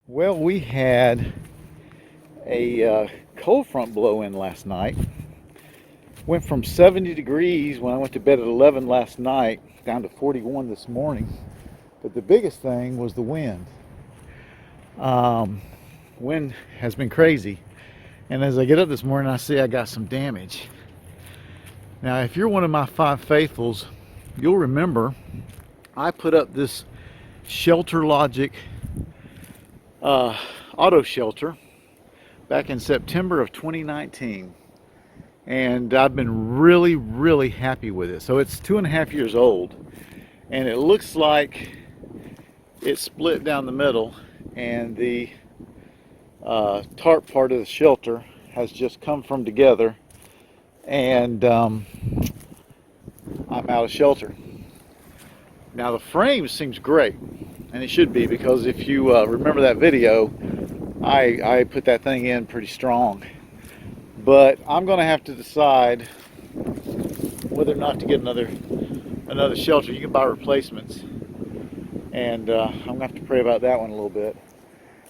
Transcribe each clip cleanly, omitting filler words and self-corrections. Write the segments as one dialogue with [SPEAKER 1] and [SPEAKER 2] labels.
[SPEAKER 1] Well, we had a cold front blow in last night. Went from 70 degrees when I went to bed at 11 last night down to 41 this morning. But the biggest thing was the wind. Um, Wind has been crazy. And as I get up this morning, I see I got some damage. Now, if you're one of my five faithfuls, you'll remember I put up this Shelterlogic auto shelter back in September of 2019, and I've been really happy with it. So it's 2.5 years old, and it looks like it split down the middle, and the tarp part of the shelter has just come from together, and I'm out of shelter. Now the frame seems great, and it should be, because if you remember that video, I put that thing in pretty strong. But I'm going to have to decide whether or not to get another shelter. You can buy replacements, and I'm going to have to pray about that one a little bit.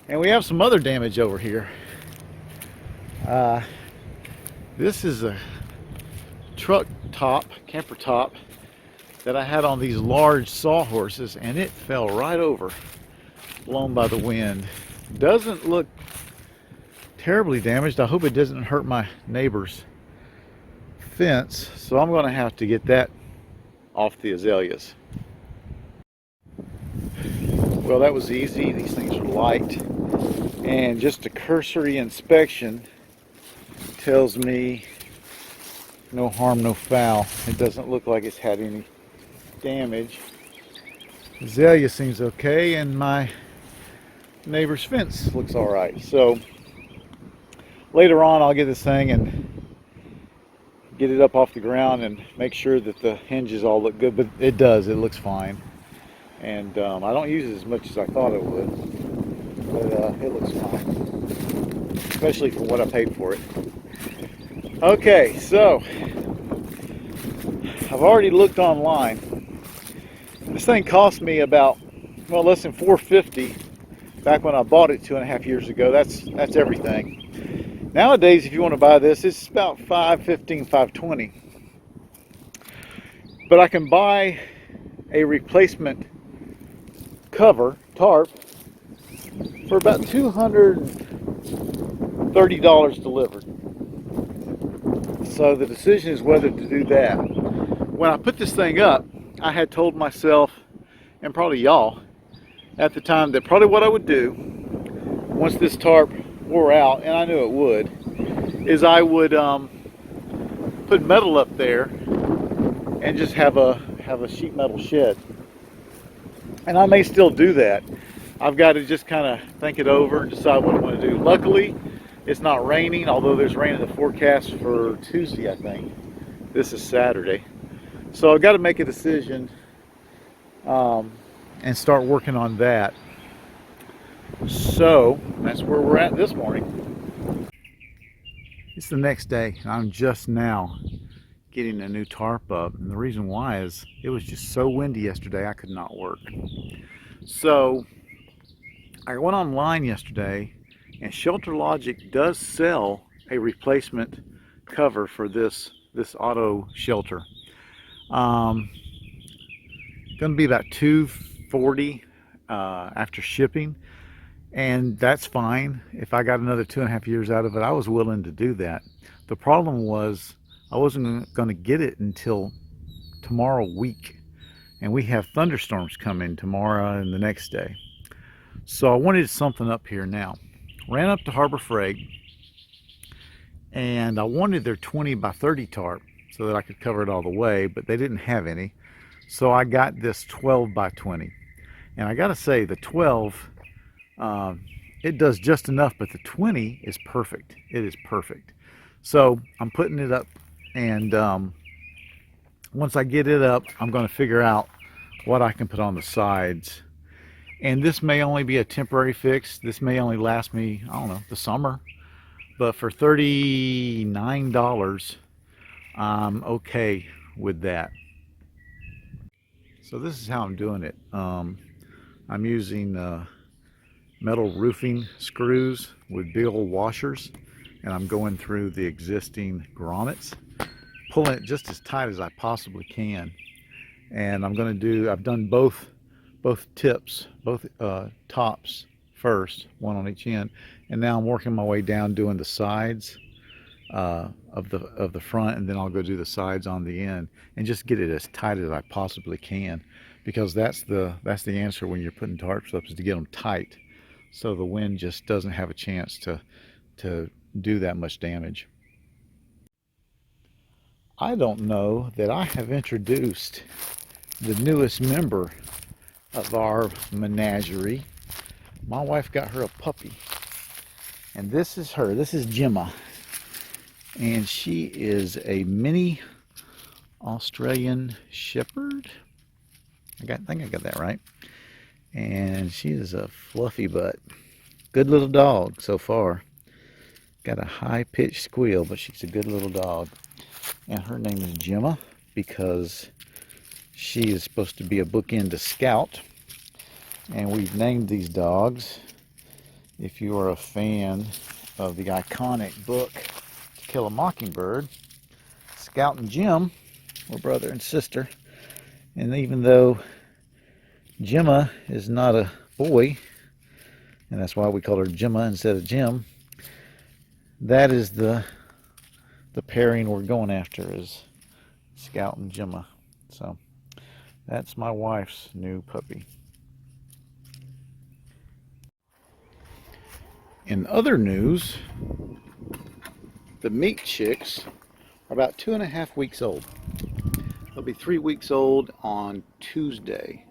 [SPEAKER 1] And we have some other damage over here. This is a truck top, camper top, that I had on these large sawhorses, and it fell right over, blown by the wind. Doesn't look terribly damaged. I hope it doesn't hurt my neighbor's fence, so I'm going to have to get that off the azaleas. Well, that was easy. These things are light, and just a cursory inspection tells me no harm, no foul. It doesn't look like it's had any damage. Azalea seems okay, and my neighbor's fence looks all right. So later on, I'll get this thing and get it up off the ground and make sure that the hinges all look good. But it does. It looks fine. And I don't use it as much as I thought it would. But it looks fine, especially for what I paid for it. Okay, so I've already looked online. This thing cost me about, well, less than $450 back when I bought it 2.5 years ago. That's everything. Nowadays, if you want to buy this, it's about $515, $520. But I can buy a replacement cover, tarp, for about $230 delivered. So the decision is whether to do that. When I put this thing up, I had told myself, and probably y'all at the time, that probably what I would do once this tarp wore out, and I knew it would, is I would put metal up there and just have a sheet metal shed. And I may still do that. I've got to just kind of think it over and decide what I want to do. Luckily, it's not raining, although there's rain in the forecast for Tuesday, I think. This is Saturday. So I've got to make a decision and start working on that. So that's where we're at this morning. It's the next day, and I'm just now getting a new tarp up. And the reason why is it was just so windy yesterday, I could not work. So I went online yesterday, and Shelterlogic does sell a replacement cover for this auto shelter. Going to be about $240 after shipping, and that's fine. If I got another 2.5 years out of it, I was willing to do that. The problem was I wasn't going to get it until tomorrow week, and we have thunderstorms coming tomorrow and the next day. So I wanted something up here now. Ran up to Harbor Freight, and I wanted their 20 by 30 tarp so that I could cover it all the way, but they didn't have any. So I got this 12 by 20. And I gotta say, the 12, it does just enough, but the 20 is perfect. It is perfect. So I'm putting it up, and once I get it up, I'm gonna figure out what I can put on the sides. And this may only be a temporary fix. This may only last me, I don't know, the summer. But for $39, I'm okay with that. So this is how I'm doing it. I'm using metal roofing screws with big old washers, and I'm going through the existing grommets, pulling it just as tight as I possibly can. And I've done both tips, both tops first, one on each end, and now I'm working my way down doing the sides of the front, and then I'll go do the sides on the end and just get it as tight as I possibly can, because that's the answer when you're putting tarps up, is to get them tight so the wind just doesn't have a chance to do that much damage. I don't know that I have introduced the newest member of our menagerie. My wife got her a puppy, and this is her. This is Gemma, and she is a mini Australian Shepherd. I think I got that right. And she is a fluffy butt. Good little dog so far. Got a high-pitched squeal, but she's a good little dog. And her name is Gemma because she is supposed to be a bookend to Scout. And we've named these dogs, if you are a fan of the iconic book To Kill a Mockingbird, Scout and Jim were brother and sister. And even though Gemma is not a boy, and that's why we call her Gemma instead of Jim, that is the pairing we're going after, is Scout and Gemma. So that's my wife's new puppy. In other news, the meat chicks are about 2.5 weeks old. They'll be 3 weeks old on Tuesday.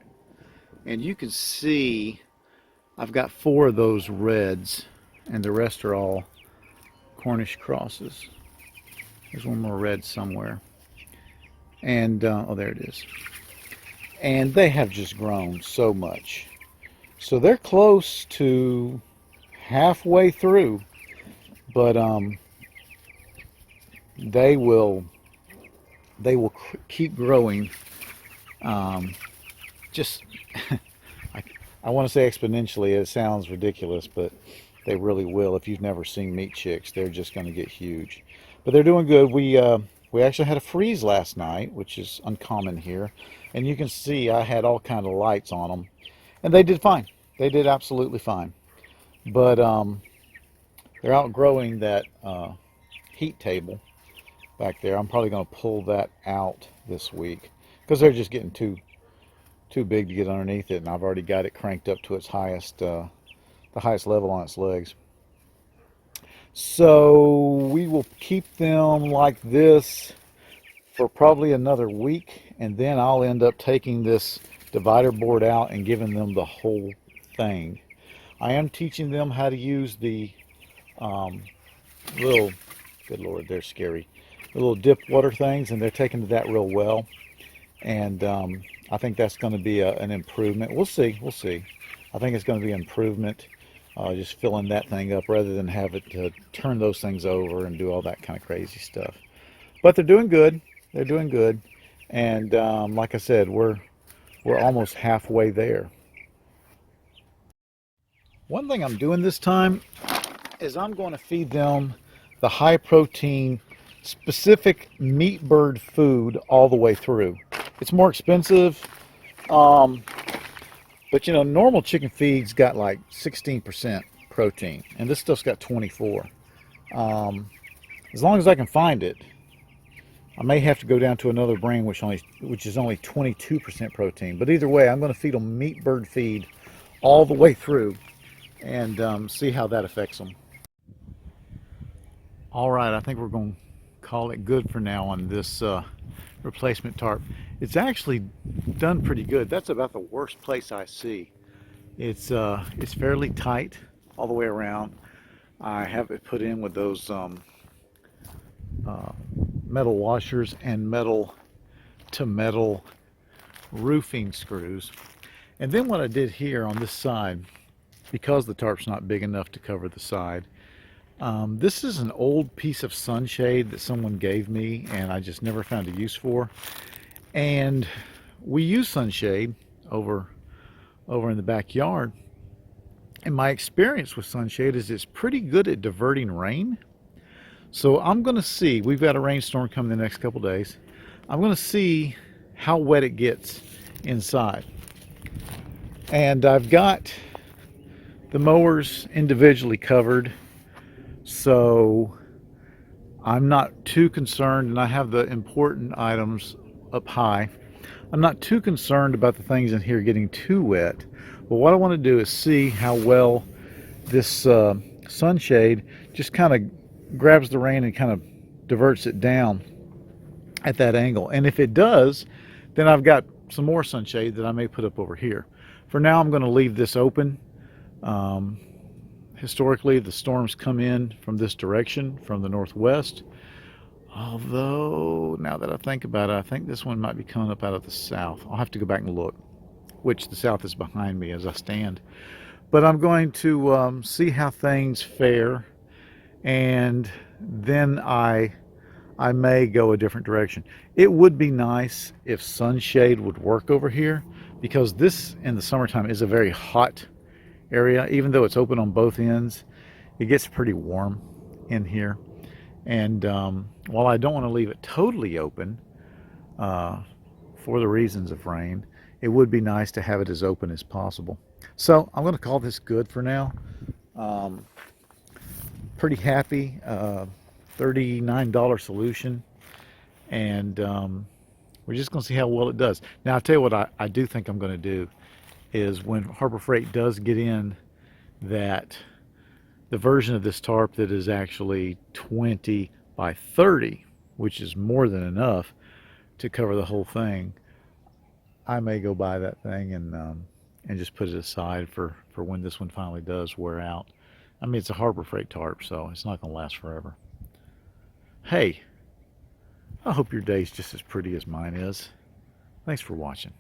[SPEAKER 1] And you can see I've got 4 of those reds, and the rest are all Cornish crosses. There's one more red somewhere. And, oh, there it is. And they have just grown so much. So they're close to halfway through, but they will keep growing. Just I want to say exponentially. It sounds ridiculous, but they really will. If you've never seen meat chicks, they're just going to get huge. But they're doing good. We actually had a freeze last night, which is uncommon here, and you can see I had all kind of lights on them, and they did fine. They did absolutely fine. But they're outgrowing that heat table back there. I'm probably going to pull that out this week because they're just getting too big to get underneath it, and I've already got it cranked up to its highest, the highest level on its legs. So we will keep them like this for probably another week, and then I'll end up taking this divider board out and giving them the whole thing. I am teaching them how to use the little, good Lord, they're scary, the little dip water things, and they're taking to that real well. And I think that's going to be an improvement. We'll see. I think it's going to be an improvement, just filling that thing up rather than have it to turn those things over and do all that kind of crazy stuff. But they're doing good. They're doing good. And like I said, we're almost halfway there. One thing I'm doing this time is I'm going to feed them the high protein specific meat bird food all the way through. It's more expensive, but you know, normal chicken feed's got like 16% protein, and this stuff's got 24. As long as I can find it. I may have to go down to another brand which is only 22% protein. But either way, I'm going to feed them meat bird feed all the way through, and see how that affects them. All right, I think we're going to call it good for now on this replacement tarp. It's actually done pretty good. That's about the worst place I see. It's fairly tight all the way around. I have it put in with those metal washers and metal to metal roofing screws. And then what I did here on this side, because the tarp's not big enough to cover the side, this is an old piece of sunshade that someone gave me and I just never found a use for. And we use sunshade over in the backyard, And my experience with sunshade is it's pretty good at diverting rain. So I'm going to see, we've got a rainstorm coming the next couple days. I'm going to see how wet it gets inside. And I've got the mowers individually covered, so I'm not too concerned, and I have the important items up high. I'm not too concerned about the things in here getting too wet. But what I want to do is see how well this sunshade just kind of grabs the rain and kind of diverts it down at that angle. And if it does, then I've got some more sunshade that I may put up over here. For now, I'm going to leave this open. Historically, the storms come in from this direction, from the northwest. Although, now that I think about it, I think this one might be coming up out of the south. I'll have to go back and look, which the south is behind me as I stand. But I'm going to see how things fare, and then I may go a different direction. It would be nice if sunshade would work over here, because this in the summertime is a very hot area. Even though it's open on both ends, it gets pretty warm in here. And while I don't want to leave it totally open for the reasons of rain, it would be nice to have it as open as possible. So I'm going to call this good for now. Pretty happy. $39 solution, and we're just going to see how well it does. Now, I'll tell you what I do think I'm going to do is, when Harbor Freight does get in that the version of this tarp that is actually 20 by 30, which is more than enough to cover the whole thing, I may go buy that thing and just put it aside for when this one finally does wear out. I mean, it's a Harbor Freight tarp, so it's not going to last forever. Hey, I hope your day's just as pretty as mine is. Thanks for watching.